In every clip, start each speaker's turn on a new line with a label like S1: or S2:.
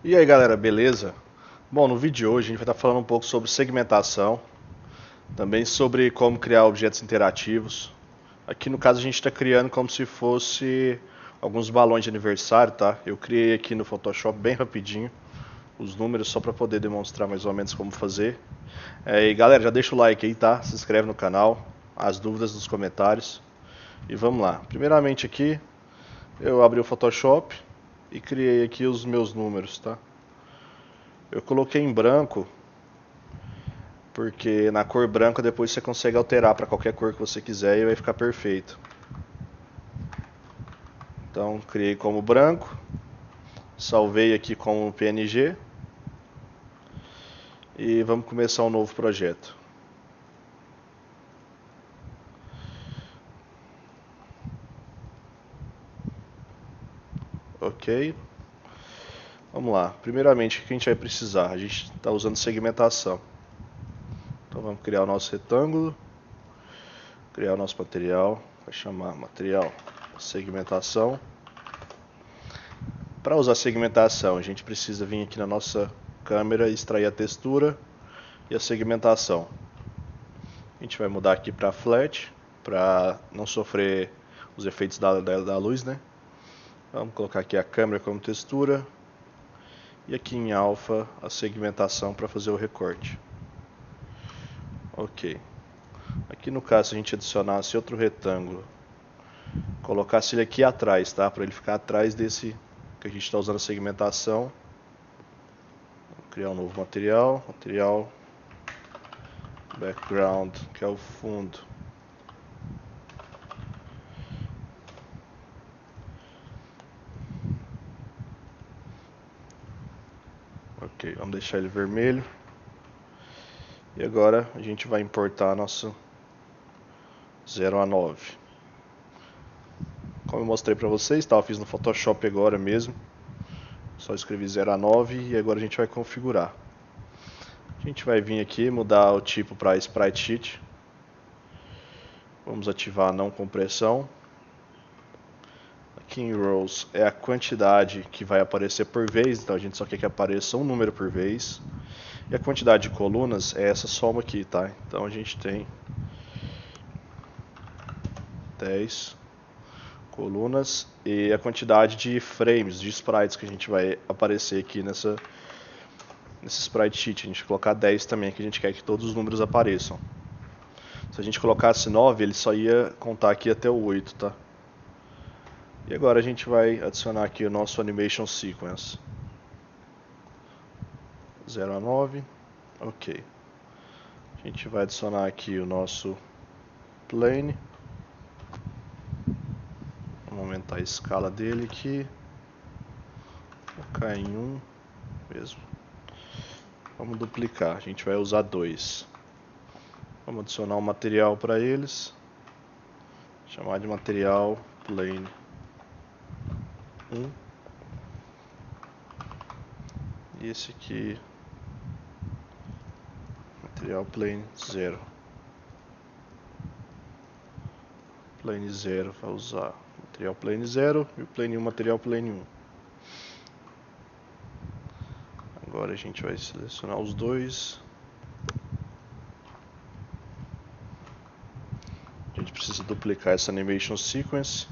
S1: E aí galera, beleza? Bom, no vídeo de hoje a gente vai estar falando um pouco sobre segmentação, também sobre como criar objetos interativos. Aqui no caso a gente está criando como se fosse alguns balões de aniversário, tá? Eu criei aqui no Photoshop bem rapidinho os números só para poder demonstrar mais ou menos como fazer. E galera, já deixa o like aí, tá? Se inscreve no canal, as dúvidas nos comentários. E vamos lá. Primeiramente aqui eu abri o Photoshop e criei aqui os meus números, tá? Eu coloquei em branco porque na cor branca depois você consegue alterar para qualquer cor que você quiser e vai ficar perfeito. Então criei como branco, salvei aqui como PNG e vamos começar um novo projeto. Ok, vamos lá. Primeiramente, o que a gente vai precisar? A gente está usando segmentação. Então vamos criar o nosso retângulo, criar o nosso material, vai chamar material segmentação. Para usar segmentação, a gente precisa vir aqui na nossa câmera e extrair a textura e a segmentação. A gente vai mudar aqui para flat, para não sofrer os efeitos da luz, né? Vamos colocar aqui a câmera como textura e aqui em alfa a segmentação para fazer o recorte. Ok. Aqui no caso, se a gente adicionasse outro retângulo, colocasse ele aqui atrás, tá? Para ele ficar atrás desse que a gente está usando a segmentação. Vou criar um novo material, material background, que é o fundo. Ok, vamos deixar ele vermelho. E agora a gente vai importar nosso 0 a 9. Como eu mostrei para vocês, tá? Eu fiz no Photoshop agora mesmo. Só escrevi 0 a 9 e agora a gente vai configurar. A gente vai vir aqui mudar o tipo para Sprite Sheet. Vamos ativar a não compressão. Aqui em Rows é a quantidade que vai aparecer por vez, então a gente só quer que apareça um número por vez. E a quantidade de colunas é essa soma aqui, tá? Então a gente tem 10 colunas e a quantidade de frames, de sprites que a gente vai aparecer aqui nesse sprite sheet. A gente vai colocar 10 também, que a gente quer que todos os números apareçam. Se a gente colocasse 9, ele só ia contar aqui até o 8, tá? E agora a gente vai adicionar aqui o nosso Animation Sequence. 0 a 9, ok. A gente vai adicionar aqui o nosso Plane. Vamos aumentar a escala dele aqui. Vou colocar em 1 mesmo. Vamos duplicar, a gente vai usar 2. Vamos adicionar um material para eles. Chamar de material Plane 1. E esse aqui, material Plane 0. Plane 0 vai usar material Plane 0 e o Plane 1 material Plane 1. Agora a gente vai selecionar os dois. A gente precisa duplicar essa Animation Sequence.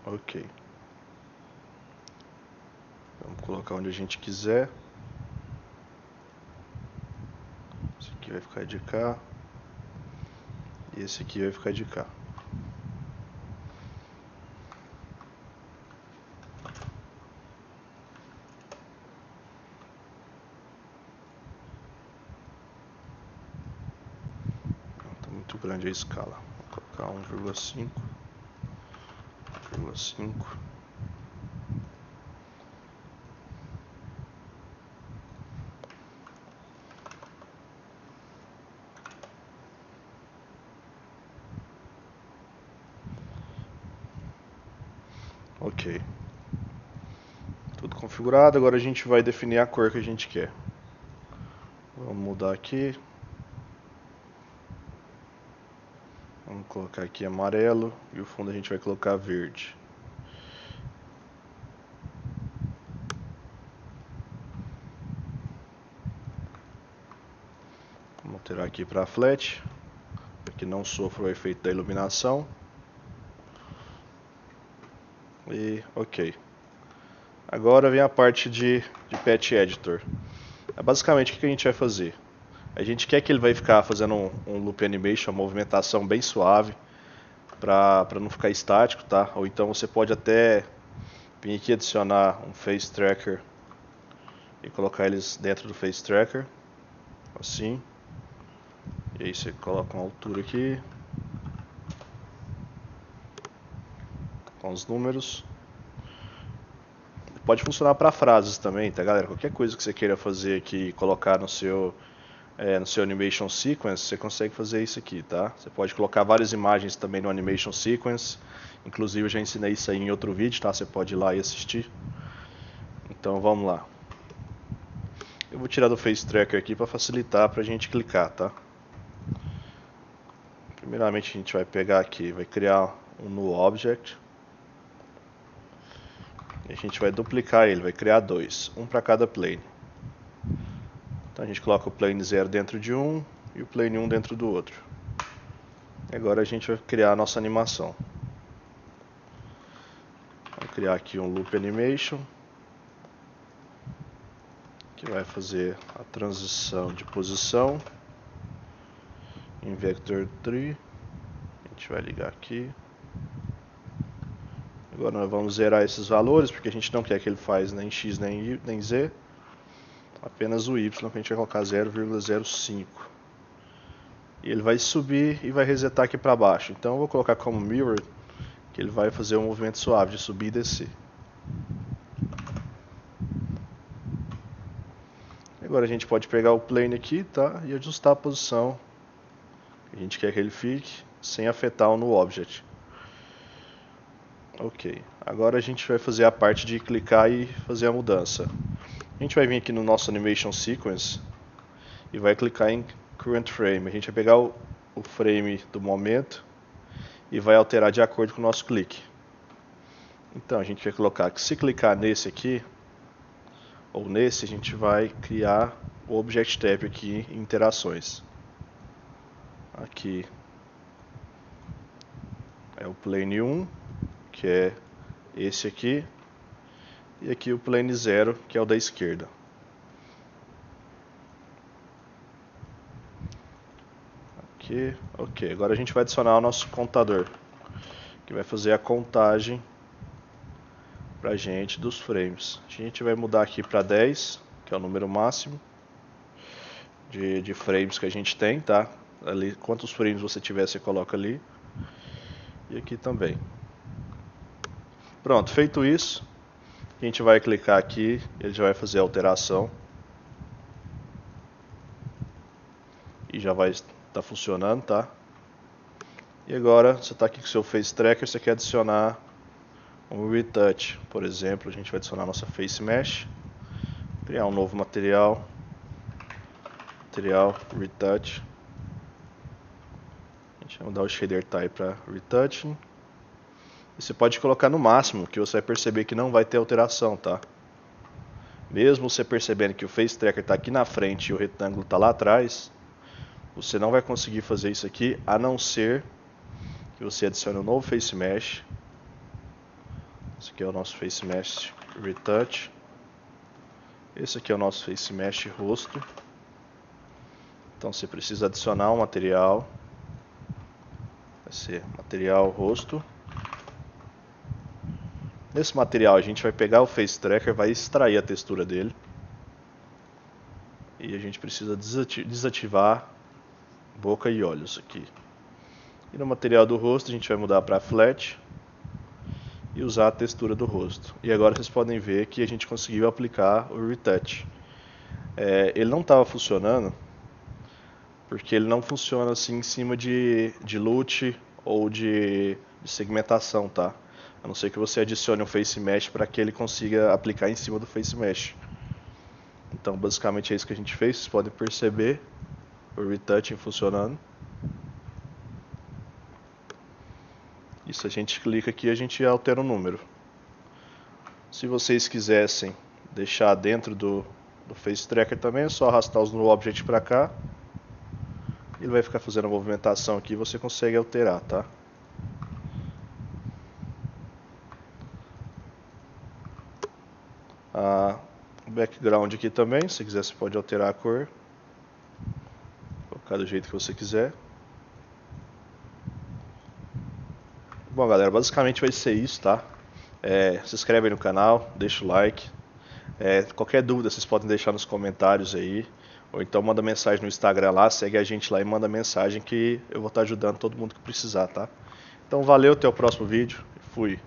S1: Ok. Vamos colocar onde a gente quiser. Esse aqui vai ficar de cá. E esse aqui vai ficar de cá. Está muito grande a escala. Vou colocar 1,5. 1,5. Ok. Tudo configurado, agora a gente vai definir a cor que a gente quer. Vamos mudar aqui. Vamos colocar aqui amarelo e o fundo a gente vai colocar verde. alterar aqui para flat, para que não sofra o efeito da iluminação. E ok. Agora vem a parte de Path Editor. Basicamente o que a gente vai fazer? A gente quer que ele vai ficar fazendo um loop animation, uma movimentação bem suave, para não ficar estático, tá? Ou então você pode até vir aqui adicionar um Face Tracker e colocar eles dentro do Face Tracker, assim. E aí você coloca uma altura aqui, com os números. Pode funcionar para frases também, tá, galera? Qualquer coisa que você queira fazer aqui e colocar no seu Animation Sequence, você consegue fazer isso aqui, tá? Você pode colocar várias imagens também no Animation Sequence. Inclusive eu já ensinei isso aí em outro vídeo, tá? Você pode ir lá e assistir. Então vamos lá. Eu vou tirar do Face Tracker aqui para facilitar para a gente clicar, tá? Primeiramente a gente vai pegar aqui, vai criar um New Object. E a gente vai duplicar ele, vai criar dois, um para cada plane. Então a gente coloca o plane 0 dentro de um e o plane 1 dentro do outro. E agora a gente vai criar a nossa animação. Vou criar aqui um Loop Animation, que vai fazer a transição de posição em Vector 3. A gente vai ligar aqui. Agora nós vamos zerar esses valores, porque a gente não quer que ele faça nem X nem Z. Apenas o Y, que a gente vai colocar 0,05. E ele vai subir e vai resetar aqui para baixo. Então eu vou colocar como Mirror, que ele vai fazer um movimento suave de subir e descer. Agora a gente pode pegar o plane aqui, tá? E ajustar a posição que a gente quer que ele fique, sem afetar o New Object. Ok, agora a gente vai fazer a parte de clicar e fazer a mudança. A gente vai vir aqui no nosso Animation Sequence e vai clicar em Current Frame. A gente vai pegar o frame do momento e vai alterar de acordo com o nosso clique. Então a gente vai colocar que se clicar nesse aqui, ou nesse, a gente vai criar o Object Tab aqui em interações. Aqui é o Plane 1, que é esse aqui, e aqui o Plane 0, que é o da esquerda. Aqui, ok. Agora a gente vai adicionar o nosso contador, que vai fazer a contagem pra gente dos frames. A gente vai mudar aqui para 10, que é o número máximo de frames que a gente tem, tá? Ali, quantos frames você tiver, você coloca ali. E aqui também. Pronto, feito isso, a gente vai clicar aqui, ele já vai fazer a alteração. E já vai estar funcionando, tá? E agora, você está aqui com o seu Face Tracker, você quer adicionar um Retouch, por exemplo. A gente vai adicionar nossa Face Mesh. Criar um novo material. Material, Retouch. A gente vai mudar o Shader Type para Retouching. E você pode colocar no máximo, que você vai perceber que não vai ter alteração, tá? Mesmo você percebendo que o Face Tracker está aqui na frente e o retângulo está lá atrás, você não vai conseguir fazer isso aqui, a não ser que você adicione um novo Face Mesh. Esse aqui é o nosso Face Mesh Retouch. Esse aqui é o nosso Face Mesh Rosto. Então você precisa adicionar um material. Vai ser material rosto. Nesse material a gente vai pegar o Face Tracker, vai extrair a textura dele. E a gente precisa desativar boca e olhos aqui. E no material do rosto a gente vai mudar para Flat e usar a textura do rosto. E agora vocês podem ver que a gente conseguiu aplicar o Retouch. Ele não estava funcionando porque ele não funciona assim em cima de LUT ou de segmentação, tá? A não ser que você adicione um Face Mesh para que ele consiga aplicar em cima do Face Mesh. Então basicamente é isso que a gente fez, vocês podem perceber o Retouching funcionando. E se a gente clica aqui, a gente altera o número. Se vocês quisessem deixar dentro do Face Tracker também, é só arrastar os New Object para cá. Ele vai ficar fazendo a movimentação aqui e você consegue alterar, tá? O background aqui também, se quiser você pode alterar a cor. Colocar do jeito que você quiser. Bom galera, basicamente vai ser isso, tá? Se inscreve aí no canal, deixa o like. Qualquer dúvida vocês podem deixar nos comentários aí. Ou então manda mensagem no Instagram lá, segue a gente lá e manda mensagem que eu vou estar ajudando todo mundo que precisar, tá? Então valeu, até o próximo vídeo. Fui.